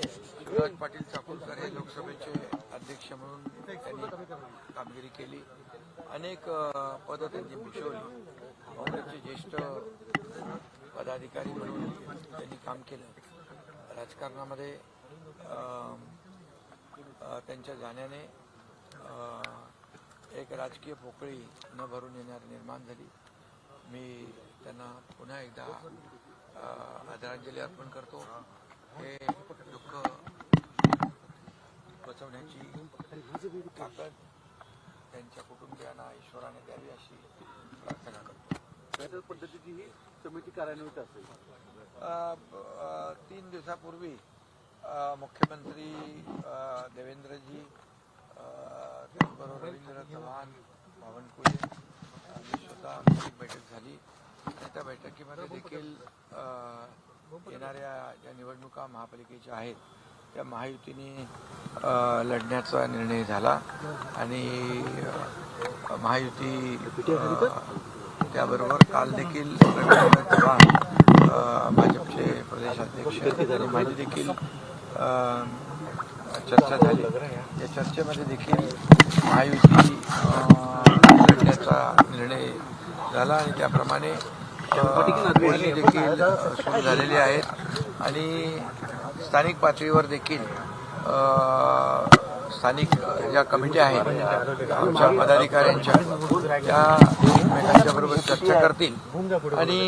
शिवराज पाटील चाकूरकर हे लोकसभेचे अध्यक्ष म्हणून त्यांनी कामगिरी केली. अनेक पदं त्यांनी भूषवली. काँग्रेसचे ज्येष्ठ पदाधिकारी म्हणून त्यांनी काम केलं. राजकारणामध्ये त्यांच्या जाण्याने एक राजकीय पोकळी न भरून येणारी निर्माण झाली. मी त्यांना पुन्हा एकदा आदरांजली अर्पण करतो. हे दुःख बचवण्याची ताकद त्यांच्या कुटुंबियांना ईश्वराने द्यावी अशी प्रार्थना करतो. त्याच पद्धतीची ही समिती कार्यान्वित असेल. 3 दिवसापूर्वी मुख्यमंत्री देवेंद्रजी, त्याचबरोबर रवींद्र चव्हाण, बावनकुळे आणि स्वतः एक बैठक झाली आणि त्या बैठकीमध्ये देखील येणाऱ्या ज्या निवडणुका महापालिकेच्या आहेत त्या महायुतीने लढण्याचा निर्णय झाला आणि महायुती त्याबरोबर काल देखील रवींद्र चव्हाण भाजपचे प्रदेशाध्यक्ष आणि माझी देखील चर्चा झाली. या चर्चेमध्ये देखील महायुती लढण्याचा निर्णय झाला आणि त्याप्रमाणे बोलणी देखील सुरू झालेली आहेत आणि स्थानिक पातळीवर देखील स्थानिक ज्या कमिट्या आहेत आमच्या पदाधिकाऱ्यांच्या त्या एकमेकांच्या बरोबर चर्चा करतील आणि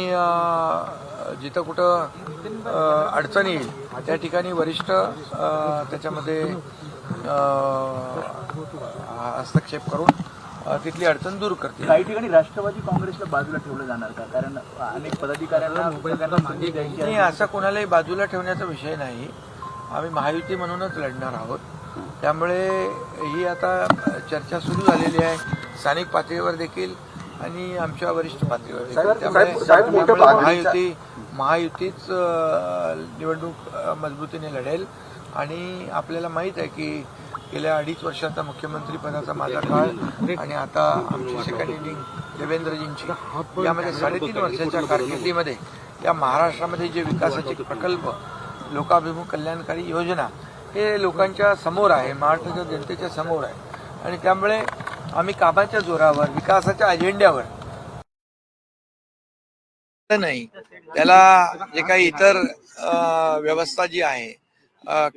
जिथं कुठं अडचण येईल त्या ठिकाणी वरिष्ठ त्याच्यामध्ये हस्तक्षेप करून तिथली अडचण दूर करतील. काही ठिकाणी राष्ट्रवादी काँग्रेसला बाजूला ठेवलं जाणार का? कारण अनेक पदाधिकाऱ्यांना मागे द्यायची नाही, असा कोणालाही बाजूला ठेवण्याचा विषय नाही. आम्ही महायुती म्हणूनच लढणार आहोत. त्यामुळे ही आता चर्चा सुरू झालेली आहे स्थानिक पातळीवर देखील आणि आमच्या वरिष्ठ पातळीवर देखील. त्यामुळे महायुतीच निवडणूक मजबूतीने लढेल आणि आपल्याला माहीत आहे की गेल्या 2.5 वर्षाचा मुख्यमंत्री पदाचा माझा काळ आणि आता आमची सेकंड इनिंग देवेंद्रजींची यामध्ये 3.5 वर्षाच्या कारकिर्दीमध्ये या महाराष्ट्रामध्ये जे विकासाचे प्रकल्प, लोकाभिमुख कल्याणकारी योजना हे लोकांच्या समोर आहे, महाराष्ट्राच्या जनतेच्या समोर आहे आणि त्यामुळे आम्ही कामाच्या जोरावर विकासाच्या अजेंड्यावर नाही, त्याला जे काही इतर व्यवस्था जी आहे,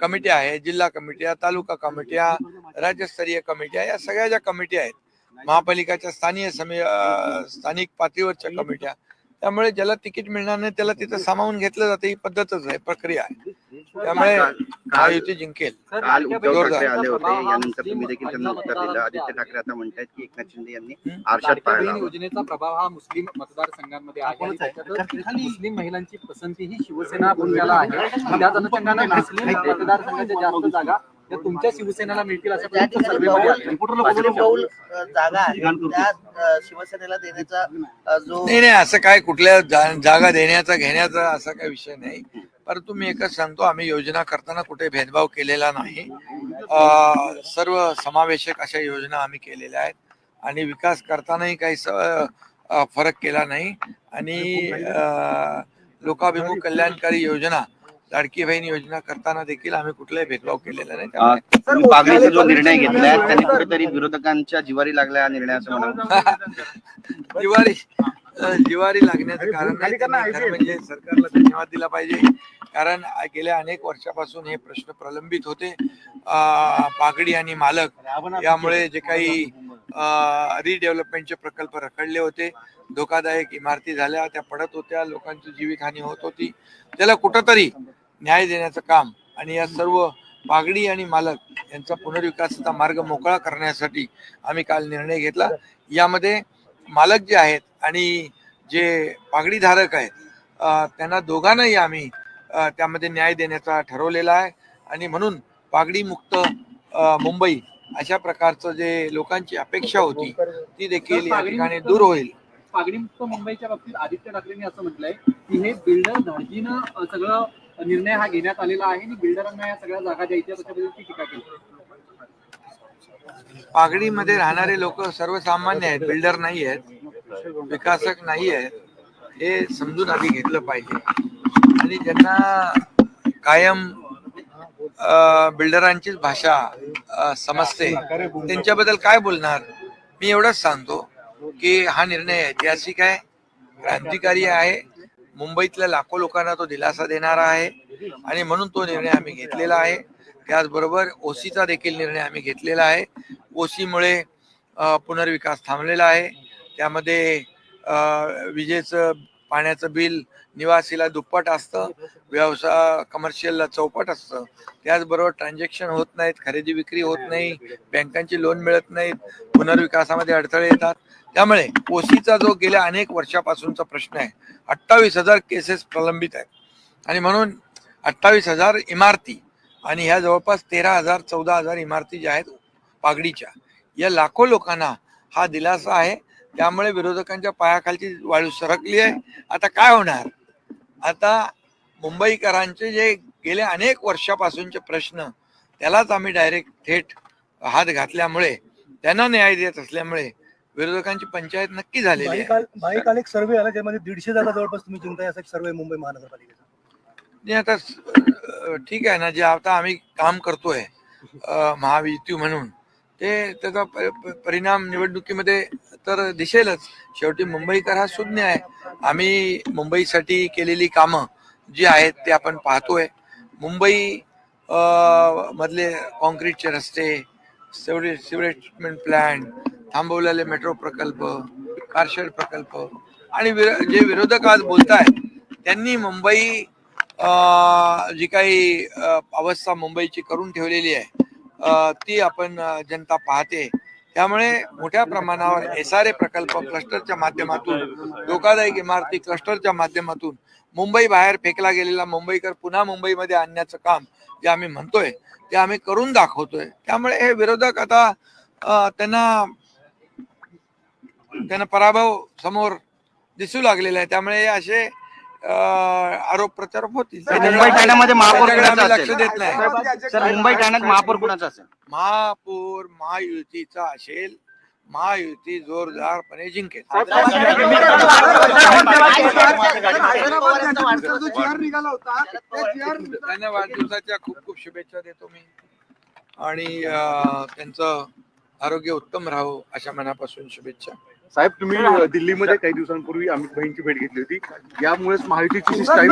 कमिट्या आहेत, जिल्हा कमिट्या, तालुका कमिट्या, राज्यस्तरीय कमिट्या, या सगळ्या ज्या कमिट्या आहेत, महापालिकाच्या स्थानिक पातळीवरच्या कमिट्या, त्यामुळे ज्याला तिकीट मिळणार नाही त्याला तिथं सामावून घेतलं जातं. ही पद्धतच आहे, प्रक्रिया आहे. त्यामुळे महायुती जिंकेल. काल उद्धव ठाकरे आले होते, यानंतर तुम्ही देखील त्यांना उत्तर दिलं. आदित्य ठाकरे आता म्हणतात की एकनाथ शिंदे यांनी आरशात पाहिला. योजनेचा प्रभाव हा मुस्लिम मतदारसंघांमध्ये आहे. मुस्लिम महिलांची पसंती ही शिवसेना पुण्याला आहे. त्याच अनुषंगाने मुस्लिम मतदारसंघाच्या जास्त जागा त्या तुमच्या शिवसेनेला मिळतील असं बहुल जागा त्या शिवसेनेला देण्याचा जो नाही, असं काय कुठल्या जागा देण्याचा घेण्याचा असा काही विषय नाही. परंतु मी एकच सांगतो, आम्ही योजना करताना कुठे भेदभाव केलेला नाही. सर्व समावेशक अशा योजना आम्ही केलेल्या आहेत आणि विकास करतानाही काही फरक केला नाही आणि लोकाभिमुख कल्याणकारी योजना, लाडकी बहीण योजना करताना देखील आम्ही कुठलाही भेदभाव केलेला नाही. पागडीचा जो निर्णय घेतलाय त्याने कुठेतरी विरोधकांच्या जिवारी लागला हा निर्णय असं म्हणा. जिवारी लागण्याचं कारण नाही. खरं म्हणजे सरकारला धन्यवाद दिला पाहिजे, कारण गेल्या अनेक वर्षापासून हे प्रश्न प्रलंबित होते. पागडी आणि मालक यामुळे जे काही रिडेव्हलपमेंटचे प्रकल्प रखडले होते, धोकादायक इमारती झाल्या, त्या पडत होत्या, लोकांची जीवितहानी होत होती, त्याला कुठंतरी न्याय देण्याचं काम आणि या सर्व पागडी आणि मालक यांचा पुनर्विकासाचा मार्ग मोकळा करण्यासाठी आम्ही काल निर्णय घेतला. यामध्ये मालक जे आहेत आणि जे पागडीधारक आहेत त्यांना दोघांनाही आम्ही त्यामध्ये न्याय देण्याचा ठरवलेला आहे आणि म्हणून पागडी मुक्त मुंबई अशा प्रकारचं जे लोकांची अपेक्षा होती ती देखील या ठिकाणी दूर होईल. पागडी मुक्त मुंबईच्या बाबतीत आदित्य ठाकरेंनी असं म्हटलंय की हे बिल्डर धाडजीनं सगळं निर्णय हा घेण्यात आलेला आहे आणि बिल्डरांना या सगळ्या जागा द्यायच्या त्याच्याबद्दलची टीका केली. पागडीमध्ये राहणारे लोक सर्वसामान्य आहेत, बिल्डर नाही आहेत, विकासक नाही आहेत, हे समजून आधी घेतलं पाहिजे आणि ज्यांना कायम बिल्डरांचीच भाषा समजते त्यांच्याबद्दल काय बोलणार. मी एवढंच सांगतो की हा निर्णय ऐतिहासिक आहे, क्रांतिकारी आहे. मुंबईतल्या लाखो लोकांना तो दिलासा देणारा आहे आणि म्हणून तो निर्णय आम्ही घेतलेला आहे. त्याचबरोबर ओसीचा देखील निर्णय आम्ही घेतलेला आहे. ओसीमुळे पुनर्विकास थांबलेला आहे. त्यामध्ये विजेचं पाण्याचं बिल निवासीला दुप्पट असतं, व्यवसाय कमर्शियलला चौपट असतं. त्याचबरोबर ट्रान्झॅक्शन होत नाहीत, खरेदी विक्री होत नाही, बँकांची लोन मिळत नाहीत, पुनर्विकासामध्ये अडथळे येतात. त्यामुळे ओसीचा जो गेल्या अनेक वर्षापासूनचा प्रश्न आहे, 28,000 केसेस प्रलंबित आहेत आणि म्हणून 28,000 इमारती आणि ह्या जवळपास 13,000-14,000 इमारती ज्या आहेत पागडीच्या, या लाखो लोकांना हा दिलासा आहे. त्यामुळे विरोधकांच्या पायाखालची वाळू सरकली आहे. आता काय होणार? आता मुंबईकरांचे जे गेल्या अनेक वर्षापासूनचे प्रश्न त्यालाच आम्ही डायरेक्ट थेट हात घातल्यामुळे, त्यांना न्याय देत असल्यामुळे विरोधकांची पंचायत नक्की झालेली आहे. भाई एक सर्वे आला ज्यामध्ये 150 जागा जवळपास तुम्ही जिंकताय असा एक सर्वे मुंबई महानगरपालिकेचा. नाही आता ठीक आहे ना, जे आता आम्ही काम करतोय महायुती म्हणून, ते त्याचा परिणाम निवडणुकीमध्ये तर दिसेलच. शेवटी मुंबईकर हा शून्य आहे. आम्ही मुंबईसाठी केलेली कामं जी आहेत ते आपण पाहतोय. मुंबई मधले कॉन्क्रीटचे रस्ते, सिवरेज ट्रीटमेंट प्लॅन्ट, थांबवलेले मेट्रो प्रकल्प, कारशेड प्रकल्प आणि जे विरोधक आज बोलतायत त्यांनी मुंबई जी काही अवस्था मुंबईची करून ठेवलेली आहे ती आपण जनता पाहते. त्यामुळे मोठ्या प्रमाणावर SRA प्रकल्प क्लस्टरच्या माध्यमातून, धोकादायक इमारती क्लस्टरच्या माध्यमातून मुंबई बाहेर फेकला गेलेला मुंबईकर पुन्हा मुंबईमध्ये आणण्याचं काम जे आम्ही म्हणतोय ते आम्ही करून दाखवतोय. त्यामुळे हे विरोधक आता त्यांना पराभव समोर दिसू लागलेला आहे. त्यामुळे असे आरोप प्रत्यारोप होतील. मुंबई ठाण्यामध्ये महापौर आम्ही लक्ष असेल. देत नाही. सर मुंबई ठाण्यात महापौर कुणाचा असेल? महापौर महायुतीचा असेल. महायुती जोरदारपणे जिंकेल. त्यांना वाढदिवसाच्या खूप खूप शुभेच्छा देतो मी आणि त्यांचं आरोग्य उत्तम राहो अशा मनापासून शुभेच्छा. साहेब, तुम्ही दिल्लीमध्ये काही दिवसांपूर्वी अमित भाईंची भेट घेतली होती, यामुळेच महायुतीची स्टाईल